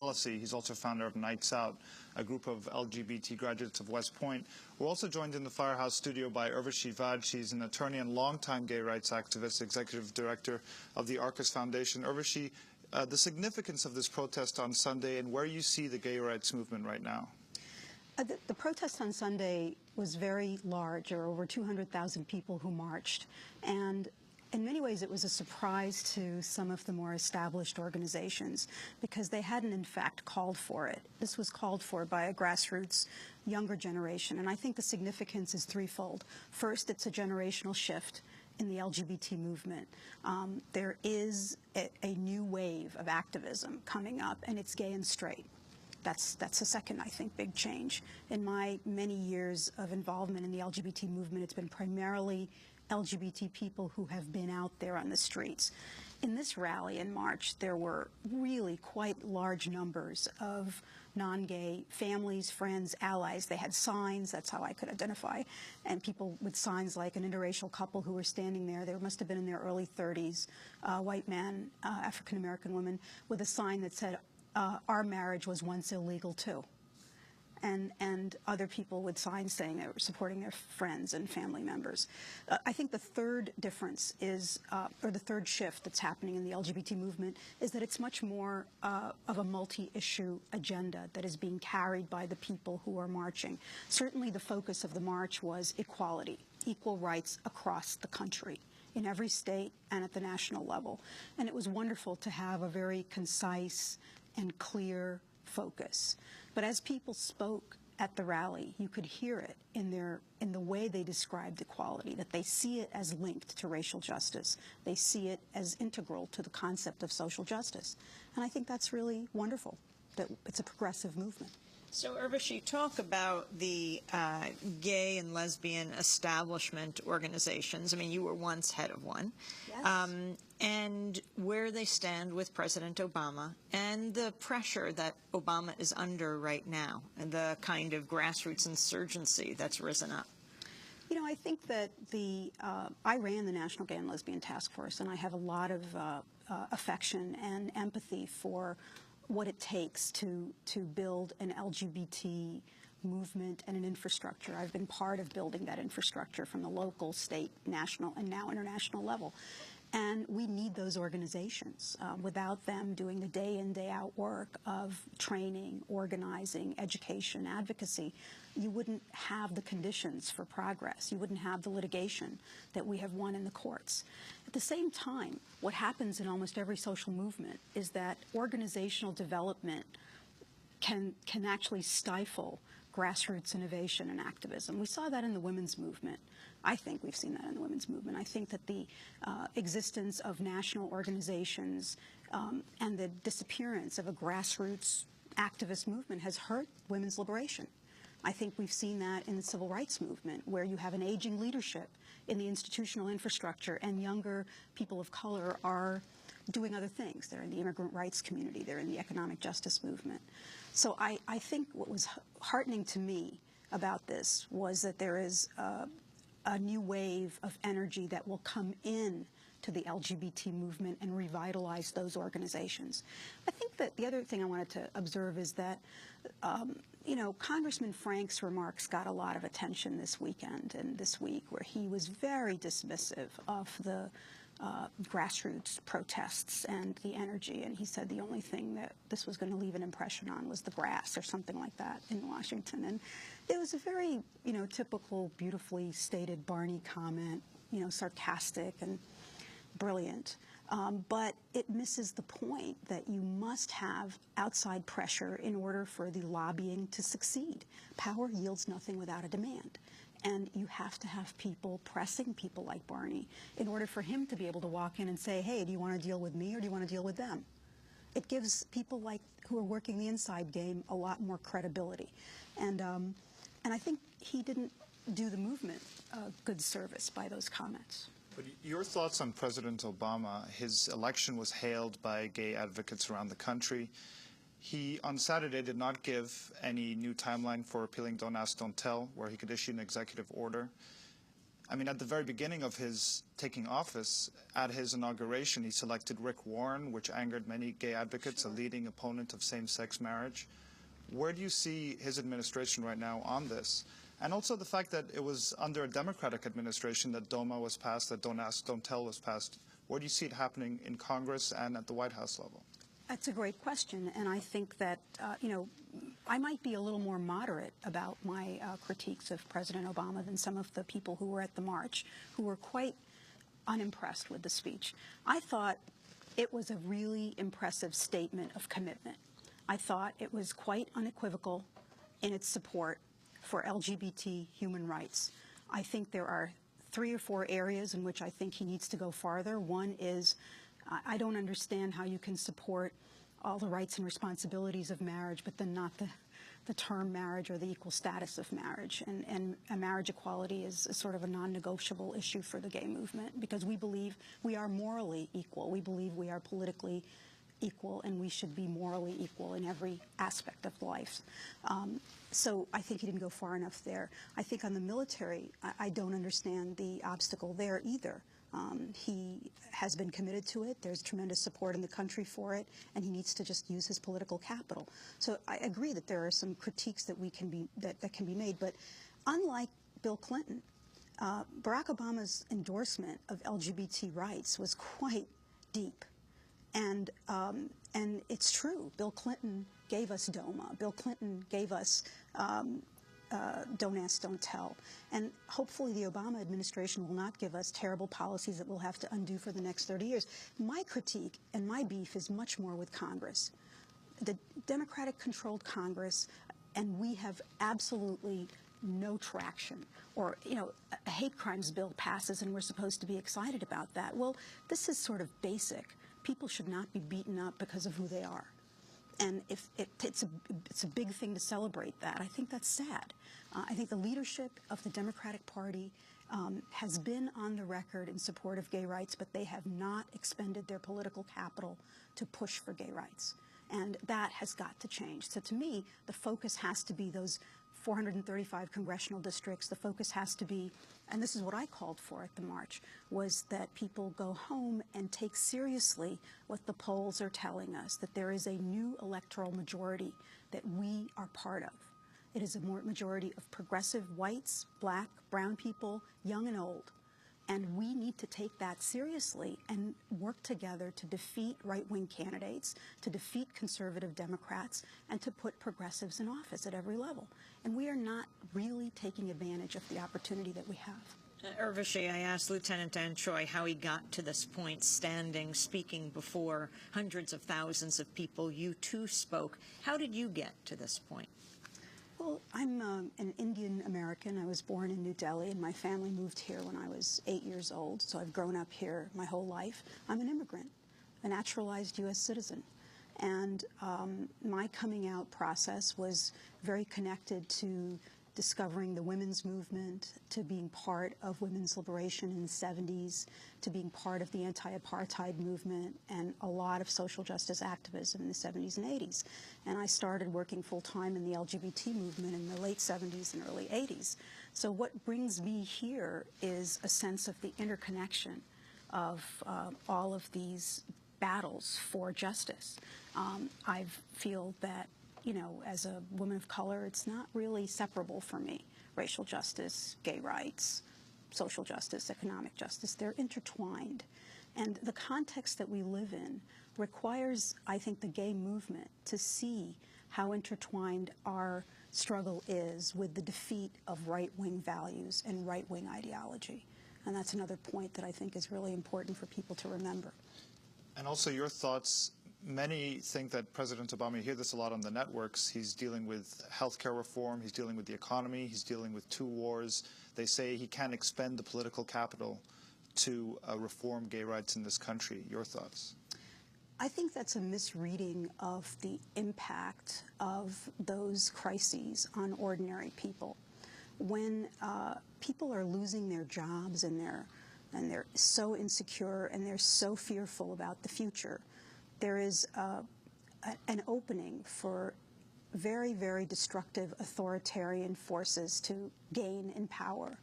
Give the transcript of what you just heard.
policy. He's also founder of Nights Out, a group of LGBT graduates of West Point. We're also joined in the Firehouse studio by Urvashi Vaid. She's an attorney and longtime gay rights activist, executive director of the Arcus Foundation. Urvashi, the significance of this protest on Sunday and where you see the gay rights movement right now. The protest on Sunday was very large. There were over 200,000 people who marched. And in many ways, it was a surprise to some of the more established organizations because they hadn't, in fact, called for it. This was called for by a grassroots younger generation. And I think the significance is threefold. First, it's a generational shift in the LGBT movement. There is a new wave of activism coming up, and it's gay and straight. That's the second, I think, big change. In my many years of involvement in the LGBT movement, it's been primarily LGBT people who have been out there on the streets. In this rally in March, there were really quite large numbers of non-gay families, friends, allies. They had signs, that's how I could identify, and people with signs like an interracial couple who were standing there. They must have been in their early 30s, white man, African-American woman, with a sign that said, our marriage was once illegal too. And other people with signs saying they were supporting their friends and family members. I think the third difference is, or the third shift that's happening in the LGBT movement is that it's much more of a multi-issue agenda that is being carried by the people who are marching. Certainly the focus of the march was equality, equal rights across the country, in every state and at the national level. And it was wonderful to have a very concise and clear focus. But as people spoke at the rally, you could hear it in the way they described equality, that they see it as linked to racial justice. They see it as integral to the concept of social justice. And I think that's really wonderful, that it's a progressive movement. So, Urvashi, talk about the gay and lesbian establishment organizations. I mean, you were once head of one. Yes. And where they stand with President Obama and the pressure that Obama is under right now and the kind of grassroots insurgency that's risen up. You know, I think that I ran the National Gay and Lesbian Task Force, and I have a lot of affection and empathy for what it takes to build an LGBT movement and an infrastructure. I've been part of building that infrastructure from the local, state, national, and now international level. And we need those organizations. Without them doing the day in, day out work of training, organizing, education, advocacy, you wouldn't have the conditions for progress. You wouldn't have the litigation that we have won in the courts. At the same time, what happens in almost every social movement is that organizational development can actually stifle grassroots innovation and activism. We saw that in the women's movement. I think we've seen that in the women's movement. I think that the existence of national organizations and the disappearance of a grassroots activist movement has hurt women's liberation. I think we've seen that in the civil rights movement, where you have an aging leadership in the institutional infrastructure and younger people of color are doing other things. They're in the immigrant rights community. They're in the economic justice movement. So I think what was heartening to me about this was that there is a new wave of energy that will come in to the LGBT movement and revitalize those organizations. I think that the other thing I wanted to observe is that, you know, Congressman Frank's remarks got a lot of attention this weekend and this week, where he was very dismissive of the grassroots protests and the energy, and he said the only thing that this was going to leave an impression on was the grass or something like that in Washington. And it was a very, you know, typical, beautifully stated Barney comment, you know, sarcastic and brilliant. But it misses the point that you must have outside pressure in order for the lobbying to succeed. Power yields nothing without a demand. And you have to have people pressing people like Barney in order for him to be able to walk in and say, hey, do you want to deal with me or do you want to deal with them? It gives people like who are working the inside game a lot more credibility. And I think he didn't do the movement good service by those comments. But your thoughts on President Obama? His election was hailed by gay advocates around the country. He, on Saturday, did not give any new timeline for repealing Don't Ask, Don't Tell, where he could issue an executive order. I mean, at the very beginning of his taking office, at his inauguration, he selected Rick Warren, which angered many gay advocates, a leading opponent of same-sex marriage. Where do you see his administration right now on this? And also the fact that it was under a Democratic administration that DOMA was passed, that Don't Ask, Don't Tell was passed. Where do you see it happening in Congress and at the White House level? That's a great question, and I think that, I might be a little more moderate about my critiques of President Obama than some of the people who were at the march, who were quite unimpressed with the speech. I thought it was a really impressive statement of commitment. I thought it was quite unequivocal in its support for LGBT human rights. I think there are 3 or 4 areas in which I think he needs to go farther. One is, I don't understand how you can support all the rights and responsibilities of marriage, but then not the term marriage or the equal status of marriage. And marriage equality is sort of a non-negotiable issue for the gay movement, because we believe we are morally equal. We believe we are politically equal, and we should be morally equal in every aspect of life. So I think he didn't go far enough there. I think on the military, I don't understand the obstacle there either. He has been committed to it. There's tremendous support in the country for it, and he needs to just use his political capital. So I agree that there are some critiques that that can be made, but unlike Bill Clinton, Barack Obama's endorsement of LGBT rights was quite deep. And it's true. Bill Clinton gave us DOMA. Bill Clinton gave us Don't Ask, Don't Tell. And hopefully the Obama administration will not give us terrible policies that we'll have to undo for the next 30 years. My critique and my beef is much more with Congress. The Democratic-controlled Congress, and we have absolutely no traction. Or, a hate crimes bill passes and we're supposed to be excited about that. Well, this is sort of basic. People should not be beaten up because of who they are. And if it's a big thing to celebrate that. I think that's sad. I think the leadership of the Democratic Party has been on the record in support of gay rights, but they have not expended their political capital to push for gay rights. And that has got to change. So to me, the focus has to be those 435 congressional districts. The focus has to be, and this is what I called for at the march, was that people go home and take seriously what the polls are telling us, that there is a new electoral majority that we are part of. It is a majority of progressive whites, black, brown people, young and old. And we need to take that seriously and work together to defeat right-wing candidates, to defeat conservative Democrats, and to put progressives in office at every level. And we are not really taking advantage of the opportunity that we have. Urvashi, I asked Lieutenant Dan Choi how he got to this point, standing, speaking before hundreds of thousands of people. You too spoke. How did you get to this point? Well, I'm an Indian American. I was born in New Delhi, and my family moved here when I was 8 years old, so I've grown up here my whole life. I'm an immigrant, a naturalized U.S. citizen. And my coming out process was very connected to discovering the women's movement, to being part of women's liberation in the 70s, to being part of the anti-apartheid movement, and a lot of social justice activism in the 70s and 80s. And I started working full-time in the LGBT movement in the late 70s and early 80s. So what brings me here is a sense of the interconnection of all of these battles for justice. I feel that, as a woman of color, it's not really separable for me. Racial justice, gay rights, social justice, economic justice, they're intertwined. And the context that we live in requires, I think, the gay movement to see how intertwined our struggle is with the defeat of right-wing values and right-wing ideology. And that's another point that I think is really important for people to remember. And also your thoughts. Many think that President Obama, you hear this a lot on the networks, he's dealing with healthcare reform, he's dealing with the economy, he's dealing with 2 wars. They say he can't expend the political capital to reform gay rights in this country. Your thoughts? I think that's a misreading of the impact of those crises on ordinary people. When people are losing their jobs and they're so insecure and they're so fearful about the future, there is an opening for very, very destructive authoritarian forces to gain in power.